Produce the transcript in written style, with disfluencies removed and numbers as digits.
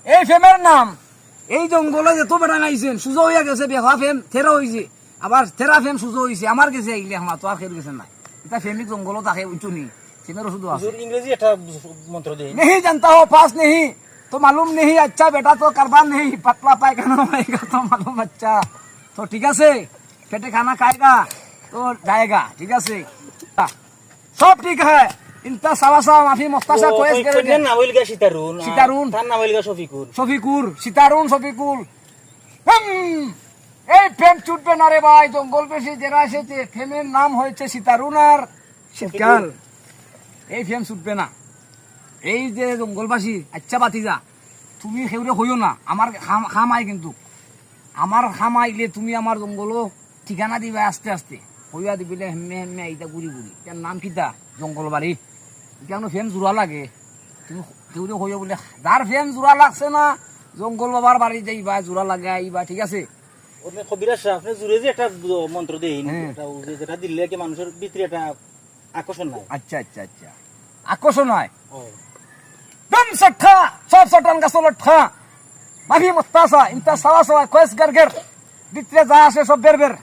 এই ফেমের নাম এই জঙ্গলে যত বেড়া নাইছেন সুজো হইয়া গেছে বেহা ফেম থেরা হয়েছে আবার থেরা ফেম সুজো হয়েছে আমার গেছে এইলে আমার তো আর খেয়ে গেছে না এটা ফেমিক জঙ্গল থাকে উঁচুনি ফেমের ওষুধ আছে ইংরেজি একটা মন্ত্র দেই नहीं जानता हो पास नहीं तो मालूम नहीं अच्छा बेटा तो करबा नहीं पतला पायखाना होएगा तो मालूम अच्छा तो ठीक है पेटे खाना खाएगा तो जाएगा ठीक है सब ठीक है इनका सवा सवा माफी मुख्तासा कोएस करेंगे নাম হইলগা সীতারুন সীতারুন। তার নাম হইলগা শফিকুর শফিকুর সীতারুন শফিকুল এই ফেম ছুটবে না রে ভাই জঙ্গল বেশি যারা এসেছে ফেমের নাম হয়েছে সীতারুন আর শীতকাল এই ফেম ছুটবে না এই যে জঙ্গলবাসী আচ্ছা বাতিজা তুমি সেউরে হইও না আমার খামাই কিন্তু আমার খামাইলে তুমি আমার জঙ্গল ঠিকানা দিবা আস্তে আস্তে হইয়া দিবিলে হেমে হেমে আইতা ঘুরি ঘুরি তার নাম কিতা জঙ্গল বাড়ি কেন ফেম জোড়া লাগে তুমি সেউরে হইও বলে যার ফেম জোড়া লাগছে না জঙ্গল বাবার বাড়ি যাইবা জোড়া লাগে আইবা ঠিক আছে ওনে কবিরাজ সাহেব আপনি জুড়ে যে একটা মন্ত্র দেন হ্যাঁ। এটা যেটা দিলে কি মানুষের ভিতরে একটা আকর্ষণ নাই আচ্ছা আচ্ছা আচ্ছা আকর্ষণ হয় ও दम सट्ठा सब सटन का सोलट्ठा माफी मुस्तासा इंता सवा सवा कोस गर गर बितरे जा से सब बेर बेर